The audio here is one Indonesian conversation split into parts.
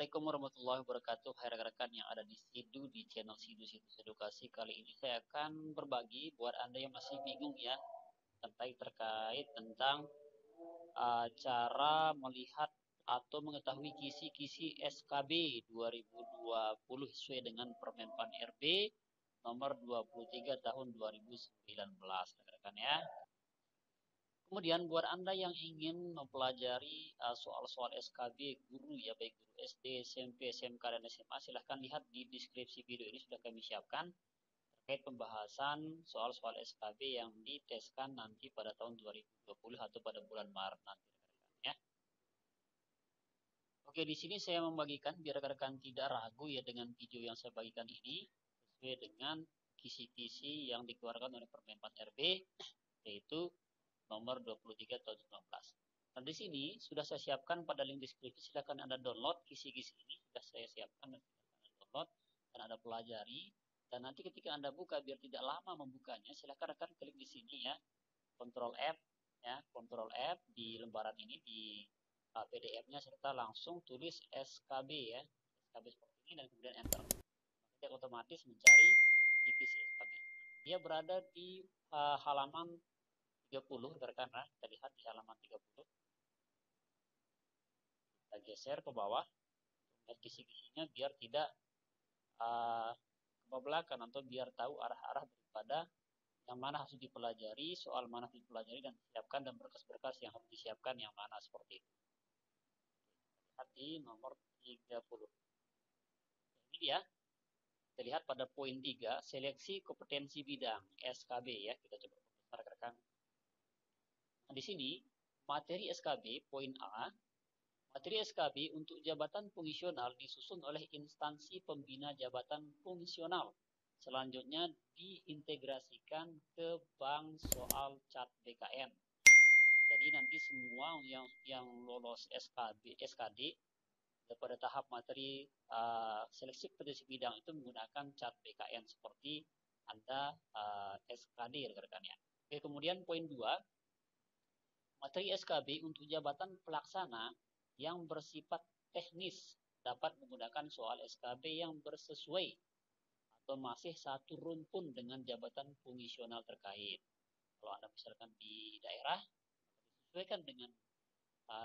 Assalamualaikum warahmatullahi wabarakatuh. Hai rekan-rekan yang ada di Sidu, di channel Sidu Situs Edukasi. Kali ini saya akan berbagi buat Anda yang masih bingung ya terkait tentang cara melihat atau mengetahui kisi-kisi SKB 2020 sesuai dengan Permenpan RB nomor 23 tahun 2019, rekan-rekan ya. Kemudian buat Anda yang ingin mempelajari soal-soal SKB guru ya, baik guru SD, SMP, SMK, dan SMA, silahkan lihat di deskripsi video ini sudah kami siapkan terkait pembahasan soal-soal SKB yang diteskan nanti pada tahun 2020 atau pada bulan Maret nanti, rekan-rekan ya. Oke, di sini saya membagikan biar rekan-rekan tidak ragu ya dengan video yang saya bagikan ini sesuai dengan kisi-kisi yang dikeluarkan oleh Permenpan RB, yaitu nomor 23 tahun 2019. Dan di sini sudah saya siapkan pada link deskripsi, silakan Anda download kisi-kisi ini, sudah saya siapkan dan silakan Anda download dan Anda pelajari. Dan nanti ketika Anda buka biar tidak lama membukanya, silakan rekan klik di sini ya, Ctrl F ya, Ctrl F di lembaran ini di PDF-nya serta langsung tulis SKB ya, SKB seperti ini dan kemudian enter. Maka dia otomatis mencari kisi SKB. Dia berada di halaman 30, rekan, kita lihat di halaman 30. Kita geser ke bawah untuk kisi-kisinya biar tidak kebablakan atau biar tahu arah-arah daripada yang mana harus dipelajari, soal mana harus dipelajari dan disiapkan, dan berkas-berkas yang harus disiapkan yang mana seperti itu. Lihat di nomor 30. Ini dia. Kita lihat pada poin 3, seleksi kompetensi bidang SKB ya. Kita coba besar rekan. Nah, di sini materi SKB poin A, materi SKB untuk jabatan fungsional disusun oleh instansi pembina jabatan fungsional. Selanjutnya diintegrasikan ke bank soal cat BKN. Jadi nanti semua yang lolos SKD pada tahap materi seleksi kompetensi bidang itu menggunakan cat BKN seperti Anda SKD rekan-rekan ya. Oke, kemudian poin 2, materi SKB untuk jabatan pelaksana yang bersifat teknis dapat menggunakan soal SKB yang bersesuai atau masih satu rumpun dengan jabatan fungsional terkait. Kalau Anda misalkan di daerah, disesuaikan dengan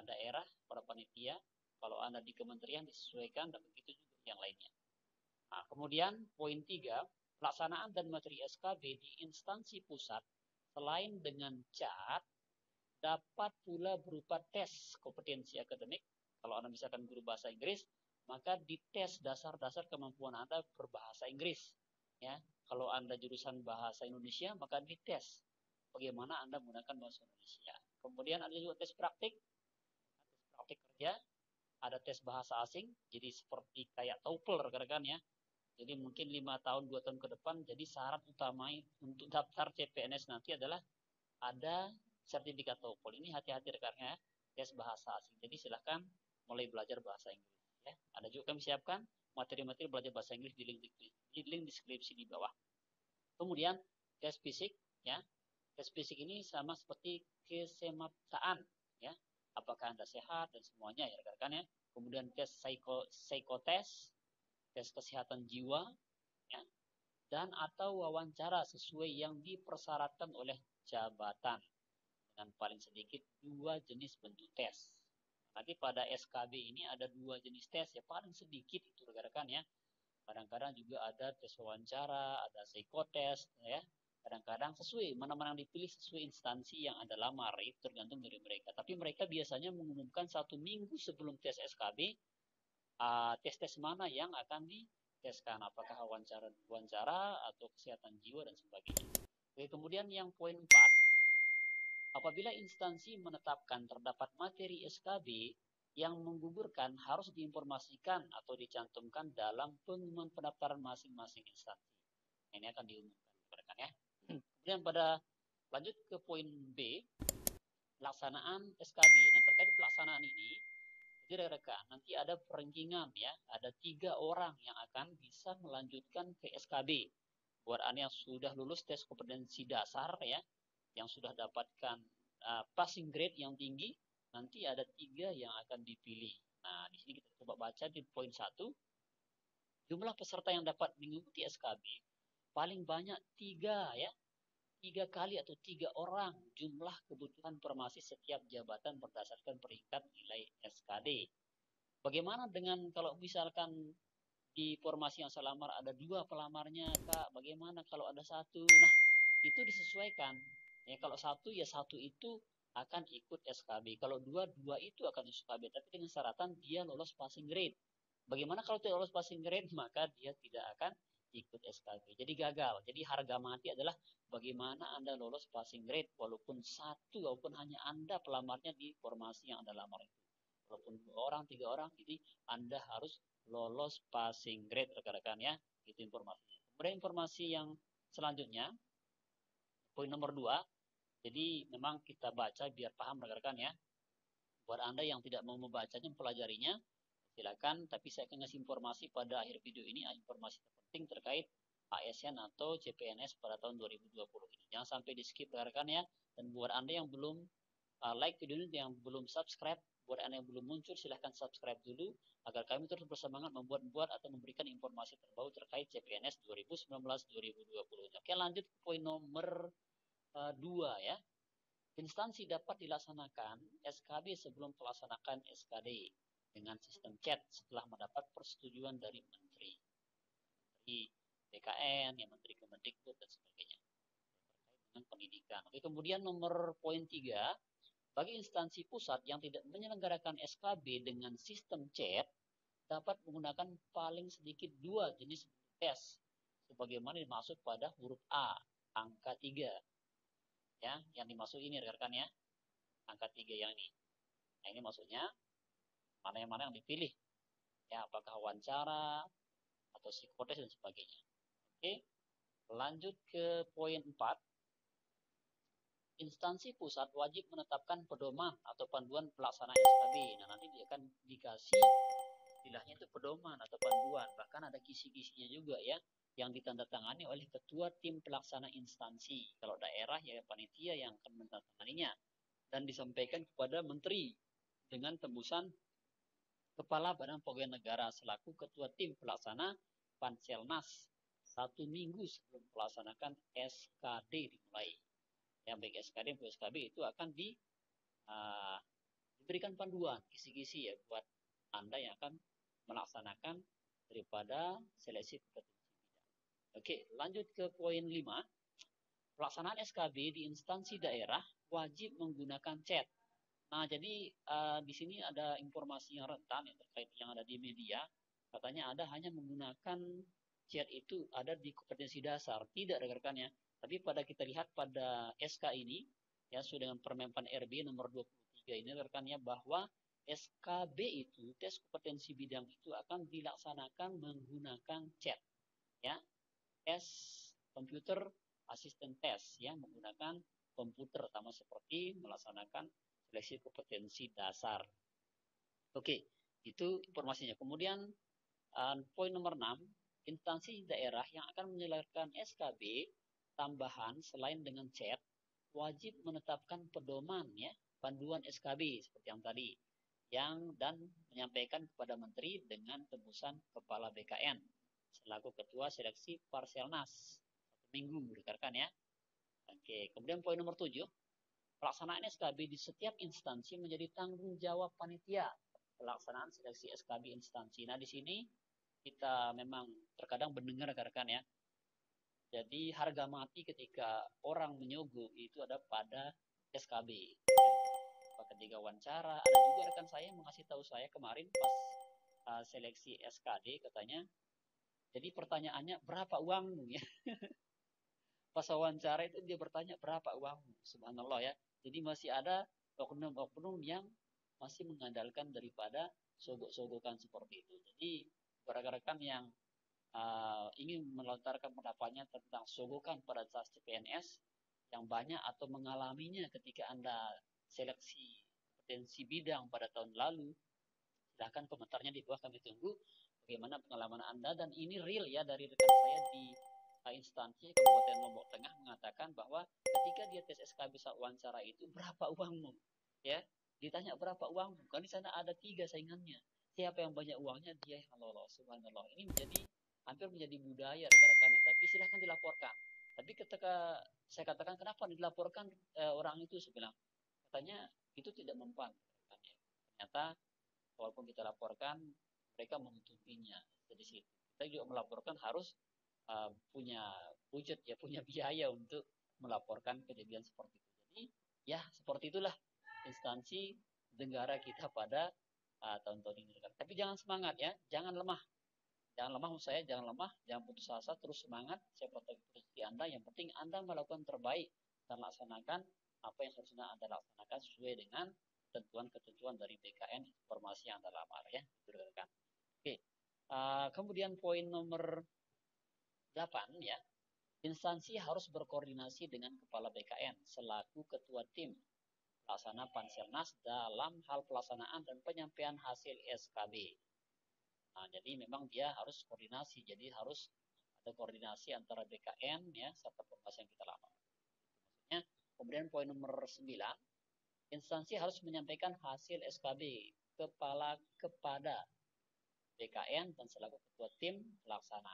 daerah pada panitia. Kalau Anda di kementerian disesuaikan, dan begitu juga yang lainnya. Nah, kemudian poin 3, pelaksanaan dan materi SKB di instansi pusat selain dengan CAT dapat pula berupa tes kompetensi akademik. Kalau Anda misalkan guru bahasa Inggris, maka dites dasar-dasar kemampuan Anda berbahasa Inggris. Ya, kalau Anda jurusan bahasa Indonesia, maka dites bagaimana Anda menggunakan bahasa Indonesia. Kemudian ada juga tes praktik kerja, ada tes bahasa asing, jadi seperti kayak TOEFL rekan-rekan ya. Jadi mungkin 5 tahun, 2 tahun ke depan, jadi syarat utama untuk daftar CPNS nanti adalah ada sertifikat TOEFL. Ini hati-hati rekan-rekan ya, tes bahasa asing. Jadi silahkan mulai belajar bahasa Inggris ya. Ada juga kami siapkan materi-materi belajar bahasa Inggris di link deskripsi di bawah. Kemudian tes fisik ya. Tes fisik ini sama seperti kesemaptaan ya. Apakah Anda sehat dan semuanya ya rekan-rekan ya. Kemudian tes psikotes, tes kesehatan jiwa ya, dan atau wawancara sesuai yang dipersyaratkan oleh jabatan dengan paling sedikit 2 jenis bentuk tes. Nanti pada SKB ini ada 2 jenis tes ya, paling sedikit itu rekan-rekan ya. Kadang-kadang juga ada tes wawancara, ada psikotes ya. Kadang-kadang sesuai mana-mana yang dipilih sesuai instansi yang Anda lamar, itu tergantung dari mereka. Tapi mereka biasanya mengumumkan 1 minggu sebelum tes SKB tes-tes mana yang akan diteskan, apakah wawancara atau kesehatan jiwa dan sebagainya. Oke, kemudian yang poin 4, apabila instansi menetapkan terdapat materi SKB yang menggugurkan harus diinformasikan atau dicantumkan dalam pengumuman pendaftaran masing-masing instansi. Ini akan diumumkan rekan ya. Kemudian lanjut ke poin B, pelaksanaan SKB. Nah, terkait pelaksanaan ini, jadi rekan, nanti ada perankingan ya, ada 3 orang yang akan bisa melanjutkan ke SKB. Buat Anda yang sudah lulus tes kompetensi dasar ya, yang sudah dapatkan passing grade yang tinggi, nanti ada 3 yang akan dipilih. Nah, di sini kita coba baca di poin 1. Jumlah peserta yang dapat mengikuti SKB paling banyak 3 ya. 3 kali atau 3 orang jumlah kebutuhan formasi setiap jabatan berdasarkan peringkat nilai SKD. Bagaimana dengan kalau misalkan di formasi yang saya lamar ada 2 pelamarnya, Kak? Bagaimana kalau ada 1? Nah, itu disesuaikan. Ya, kalau 1 ya 1 itu akan ikut SKB. Kalau 2, 2 itu akan SKB. Tapi dengan syaratan dia lolos passing grade. Bagaimana kalau tidak lolos passing grade? Maka dia tidak akan ikut SKB. Jadi gagal. Jadi harga mati adalah bagaimana Anda lolos passing grade walaupun 1 walaupun hanya Anda pelamarnya di formasi yang Anda lamar itu. Walaupun 2 orang, 3 orang, jadi Anda harus lolos passing grade rekan-rekan ya. Itu informasinya. Kemudian informasi yang selanjutnya, poin nomor 2. Jadi memang kita baca biar paham rekan-rekan ya. Buat Anda yang tidak mau membacanya, mempelajarinya, silakan. Tapi saya akan ngasih informasi pada akhir video ini, informasi terpenting terkait ASN atau CPNS pada tahun 2020 ini. Jangan sampai di skip rekan-rekan ya. Dan buat Anda yang belum like video ini, yang belum subscribe, buat Anda yang belum muncul, silahkan subscribe dulu agar kami terus bersemangat membuat atau memberikan informasi terbaru terkait CPNS 2019-2020. Oke, lanjut ke poin nomor 2 ya. Instansi dapat dilaksanakan SKB sebelum melaksanakan SKD dengan sistem chat setelah mendapat persetujuan dari Menteri BKN, ya Menteri Kemendikbud dan sebagainya terkait dengan pendidikan. Oke, kemudian nomor poin 3, bagi instansi pusat yang tidak menyelenggarakan SKB dengan sistem chat dapat menggunakan paling sedikit 2 jenis tes sebagaimana dimaksud pada huruf A angka 3 ya, yang dimaksud ini rekan-rekan ya, angka 3 yang ini. Nah, ini maksudnya mana yang dipilih ya, apakah wawancara atau psikotes dan sebagainya. Oke, lanjut ke poin 4. Instansi pusat wajib menetapkan pedoman atau panduan pelaksanaan SKB. Nah, nanti dia akan dikasih istilahnya itu pedoman atau panduan, bahkan ada kisi-kisinya juga ya, yang ditandatangani oleh ketua tim pelaksana instansi. Kalau daerah ya panitia yang akan menandatanganinya dan disampaikan kepada menteri dengan tembusan Kepala Badan Pegawai Negara selaku ketua tim pelaksana Panselnas 1 minggu sebelum melaksanakan SKD dimulai. Yang baik SKD maupun SKB itu akan diberikan panduan kisi-kisi ya buat Anda yang akan melaksanakan daripada seleksi kompetensi bidang. Oke, lanjut ke poin 5. Pelaksanaan SKB di instansi daerah wajib menggunakan chat. Nah, jadi di sini ada informasi yang rentan yang terkait yang ada di media. Katanya ada hanya menggunakan chat itu ada di kompetensi dasar. Tidak rekan-rekan ya. Tapi pada kita lihat pada SK ini, ya sesuai dengan Permenpan RB nomor 23 ini rekan-rekan ya, bahwa SKB itu, tes kompetensi bidang itu akan dilaksanakan menggunakan chat. Ya, tes komputer asisten tes ya, menggunakan komputer sama seperti melaksanakan seleksi kompetensi dasar. Oke, itu informasinya. Kemudian poin nomor 6, instansi daerah yang akan menyelenggarakan SKB tambahan selain dengan chat wajib menetapkan pedoman ya, panduan SKB seperti yang tadi, dan menyampaikan kepada menteri dengan tembusan kepala BKN selaku ketua seleksi Parselnas 1 minggu rekan ya. Oke, kemudian poin nomor 7, pelaksanaan SKB di setiap instansi menjadi tanggung jawab panitia pelaksanaan seleksi SKB instansi. Nah, di sini kita memang terkadang mendengar rekan-rekan ya. Jadi harga mati ketika orang menyogok itu ada pada SKB. Ketika wawancara, ada juga rekan saya yang mengasih tahu saya kemarin pas seleksi SKD katanya. Jadi pertanyaannya berapa uangmu ya? Pas wawancara itu dia bertanya berapa uangmu. Subhanallah ya. Jadi masih ada oknum-oknum yang masih mengandalkan daripada sogok-sogokan seperti itu. Jadi rekan-rekan yang ingin melontarkan pendapatnya tentang sogokan pada saat CPNS yang banyak atau mengalaminya ketika Anda seleksi kompetensi bidang pada tahun lalu, silahkan komentarnya di bawah, kami tunggu bagaimana pengalaman Anda. Dan ini real ya dari rekan saya di instansi Kabupaten Lombok Tengah mengatakan bahwa ketika dia tes SKB saat wawancara itu berapa uangmu ya, Ditanya berapa uang, bukan di sana ada 3 saingannya. Siapa yang banyak uangnya, dia yang lolos. Subhanallah. Ini hampir menjadi budaya rekan-rekan. Tapi silahkan dilaporkan. Tapi ketika saya katakan kenapa dilaporkan orang itu, saya bilang katanya itu tidak mempan. Ternyata walaupun kita laporkan, mereka menutupinya. Jadi kita juga melaporkan harus punya budget ya, punya biaya untuk melaporkan kejadian seperti itu. Jadi ya seperti itulah instansi negara kita pada tahun-tahun ini. Tapi jangan semangat ya, jangan lemah. Jangan lemah, maksud saya jangan lemah, jangan putus asa, terus semangat. Siapa tahu rezeki Anda, yang penting Anda melakukan terbaik dan laksanakan apa yang harusnya Anda laksanakan sesuai dengan ketentuan-ketentuan dari BKN informasi yang Anda lamar ya. Oke. Kemudian poin nomor 8 ya. Instansi harus berkoordinasi dengan Kepala BKN selaku Ketua Tim Pelaksana Panselnas dalam hal pelaksanaan dan penyampaian hasil SKB. Nah, jadi memang dia harus koordinasi, jadi harus ada koordinasi antara BKN ya serta perusahaan yang kita lamar. Maksudnya, kemudian poin nomor 9, instansi harus menyampaikan hasil SKB kepada BKN dan selaku ketua tim pelaksana.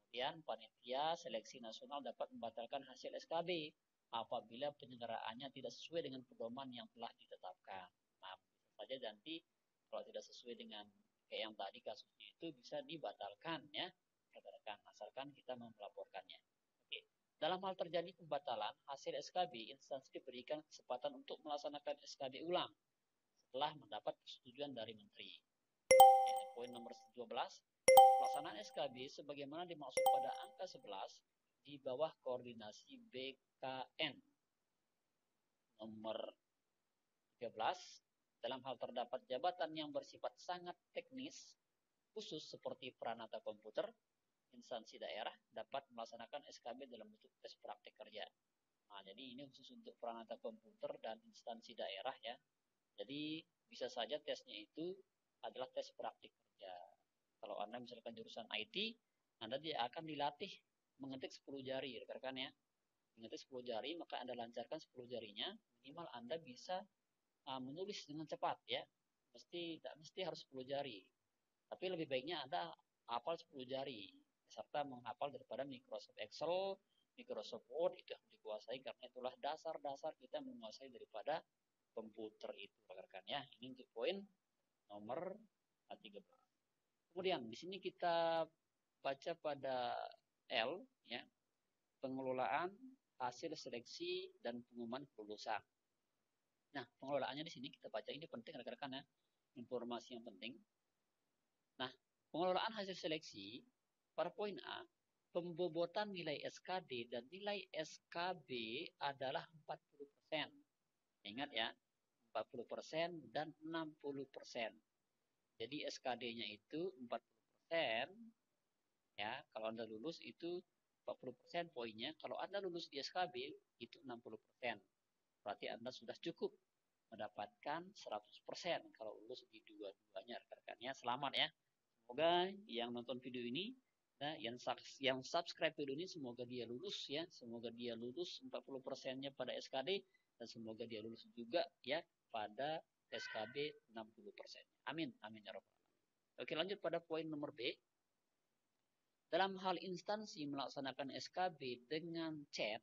Kemudian panitia seleksi nasional dapat membatalkan hasil SKB apabila penyelenggaraannya tidak sesuai dengan pedoman yang telah ditetapkan. Nah, bisa saja nanti kalau tidak sesuai dengan kayak yang tadi kasusnya itu bisa dibatalkan ya, rekan-rekan, asalkan kita melaporkannya. Oke. Dalam hal terjadi pembatalan hasil SKB, instansi diberikan kesempatan untuk melaksanakan SKB ulang setelah mendapat persetujuan dari menteri. Ya, poin nomor 12, pelaksanaan SKB sebagaimana dimaksud pada angka 11 di bawah koordinasi BKN. Nomor 13, dalam hal terdapat jabatan yang bersifat sangat teknis, khusus seperti peranata komputer, instansi daerah dapat melaksanakan SKB dalam bentuk tes praktek kerja. Nah, jadi ini khusus untuk peranata komputer dan instansi daerah ya. Jadi bisa saja tesnya itu adalah tes praktik kerja. Kalau Anda misalkan jurusan IT, Anda akan dilatih mengetik 10 jari, rekan-rekan ya. Mengetik 10 jari, maka Anda lancarkan 10 jarinya, minimal Anda bisa menulis dengan cepat ya. Tak mesti harus 10 jari. Tapi lebih baiknya Anda hafal 10 jari serta menghafal daripada Microsoft Excel, Microsoft Word itu harus dikuasai karena itulah dasar-dasar kita menguasai daripada komputer itu rekan-rekan ya. Ini untuk poin nomor 13. Kemudian di sini kita baca pada L ya, pengelolaan hasil seleksi dan pengumuman kelulusan. Nah, pengelolaannya di sini kita baca, ini penting rekan-rekan ya, informasi yang penting. Nah, pengelolaan hasil seleksi pada poin A, pembobotan nilai SKD dan nilai SKB adalah 40%. Ingat ya, 40% dan 60%. Jadi SKD-nya itu 40%, ya, kalau Anda lulus itu 40% poinnya. Kalau Anda lulus di SKB itu 60%. Berarti Anda sudah cukup mendapatkan 100% kalau lulus di dua-duanya rekan-rekannya. Selamat ya. Semoga yang nonton video ini, nah, yang subscribe video ini semoga dia lulus ya. Semoga dia lulus 40%-nya pada SKD dan semoga dia lulus juga ya pada SKB 60%. Amin. Amin ya rabbal alamin. Oke, lanjut pada poin nomor B. Dalam hal instansi melaksanakan SKB dengan chat,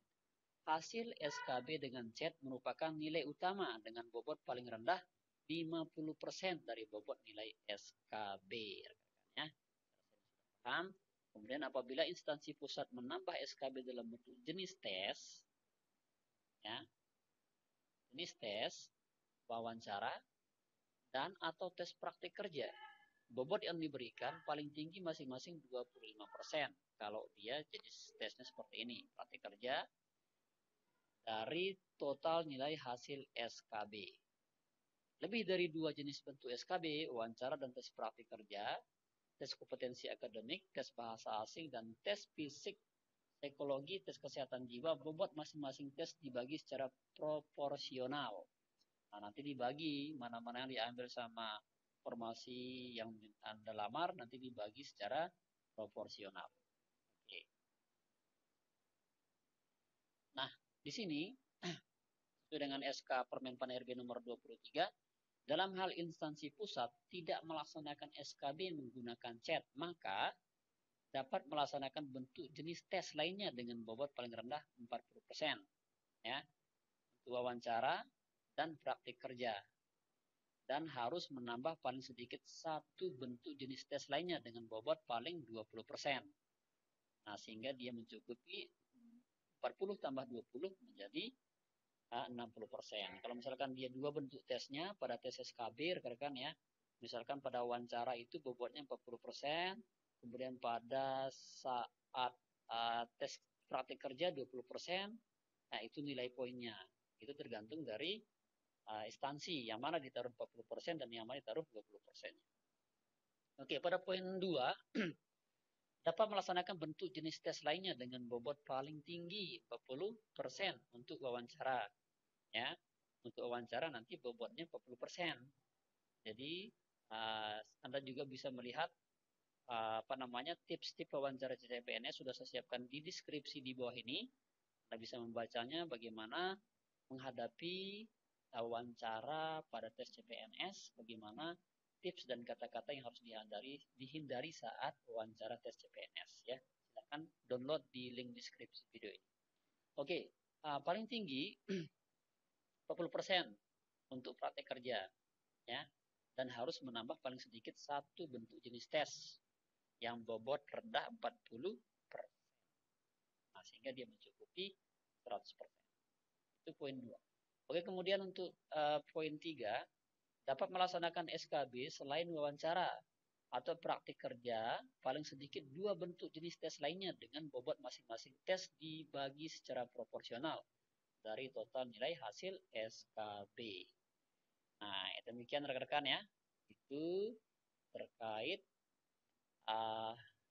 hasil SKB dengan chat merupakan nilai utama dengan bobot paling rendah 50% dari bobot nilai SKB. Ya. Paham? Kemudian apabila instansi pusat menambah SKB dalam bentuk jenis tes, ya, jenis tes, wawancara, dan atau tes praktik kerja, bobot yang diberikan paling tinggi masing-masing 25%. Kalau dia jenis tesnya seperti ini, praktik kerja, dari total nilai hasil SKB. Lebih dari 2 jenis bentuk SKB, wawancara dan tes praktik kerja, tes kompetensi akademik, tes bahasa asing, dan tes fisik, psikologi, tes kesehatan jiwa, bobot masing-masing tes dibagi secara proporsional. Nah, nanti dibagi mana-mana yang diambil sama formasi yang Anda lamar, nanti dibagi secara proporsional. Oke. Nah, di sini sesuai dengan SK Permenpan RB nomor 23, dalam hal instansi pusat tidak melaksanakan SKB menggunakan chat, maka dapat melaksanakan bentuk jenis tes lainnya dengan bobot paling rendah 40%, ya, untuk wawancara dan praktik kerja, dan harus menambah paling sedikit satu bentuk jenis tes lainnya dengan bobot paling 20%. Nah, sehingga dia mencukupi 40 tambah 20 menjadi 60%. Kalau misalkan dia dua bentuk tesnya pada tes SKB, rekan-rekan ya, misalkan pada wawancara itu bobotnya 40%, kemudian pada saat tes praktik kerja 20%, nah itu nilai poinnya. Itu tergantung dari instansi, yang mana ditaruh 40% dan yang mana ditaruh 20%. Oke, pada poin 2, dapat melaksanakan bentuk jenis tes lainnya dengan bobot paling tinggi 40% untuk wawancara. Ya, untuk wawancara nanti bobotnya 40%. Jadi Anda juga bisa melihat tips-tips wawancara CPNS sudah saya siapkan di deskripsi di bawah ini. Anda bisa membacanya bagaimana menghadapi wawancara pada tes CPNS, bagaimana tips dan kata-kata yang harus dihindari saat wawancara tes CPNS, ya. Silakan download di link deskripsi video ini. Oke, paling tinggi 40% untuk praktek kerja, ya, dan harus menambah paling sedikit satu bentuk jenis tes yang bobot rendah 40%. Nah, sehingga dia mencukupi 100%. Itu poin 2. Oke, kemudian untuk poin 3, dapat melaksanakan SKB selain wawancara atau praktik kerja paling sedikit dua bentuk jenis tes lainnya dengan bobot masing-masing tes dibagi secara proporsional dari total nilai hasil SKB. Nah, demikian rekan-rekan ya. Itu terkait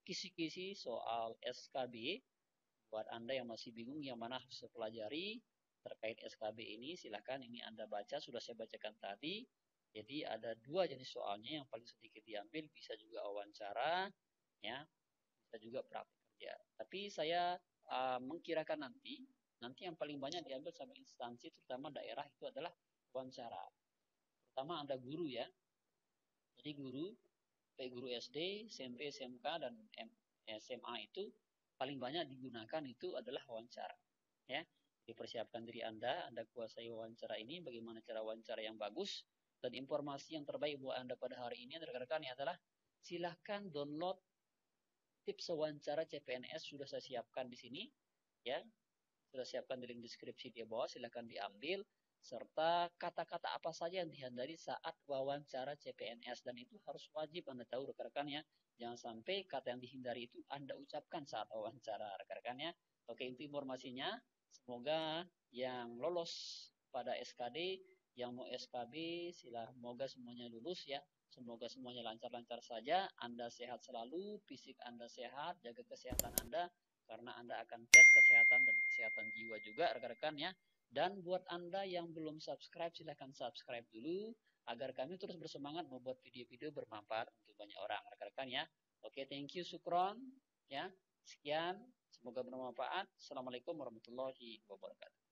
kisi-kisi soal SKB. Buat Anda yang masih bingung yang mana harus pelajari terkait SKB ini, silakan ini Anda baca, sudah saya bacakan tadi. Jadi ada dua jenis soalnya, yang paling sedikit diambil, bisa juga wawancara, ya, bisa juga praktik kerja. Tapi saya mengkirakan nanti yang paling banyak diambil sama instansi, terutama daerah, itu adalah wawancara. Pertama Anda guru ya. Jadi guru, baik guru SD, SMP, SMK, dan SMA itu paling banyak digunakan itu adalah wawancara. Ya, dipersiapkan diri Anda kuasai wawancara ini, bagaimana cara wawancara yang bagus, dan informasi yang terbaik buat Anda pada hari ini, rekan-rekan, adalah silahkan download tips wawancara CPNS, sudah saya siapkan di sini, ya, sudah siapkan di link deskripsi di bawah, silahkan diambil, serta kata-kata apa saja yang dihindari saat wawancara CPNS, dan itu harus wajib Anda tahu rekan-rekan ya. Jangan sampai kata yang dihindari itu Anda ucapkan saat wawancara, rekan-rekan ya. Oke, itu informasinya. Semoga yang lolos pada SKD, yang mau SKB, semoga semuanya lulus ya. Semoga semuanya lancar-lancar saja. Anda sehat selalu, fisik Anda sehat, jaga kesehatan Anda, karena Anda akan tes kesehatan dan kesehatan jiwa juga rekan-rekan ya. Dan buat Anda yang belum subscribe, silahkan subscribe dulu agar kami terus bersemangat membuat video-video bermanfaat untuk banyak orang rekan-rekan ya. Oke, thank you, syukron ya. Sekian, semoga bermanfaat. Assalamualaikum warahmatullahi wabarakatuh.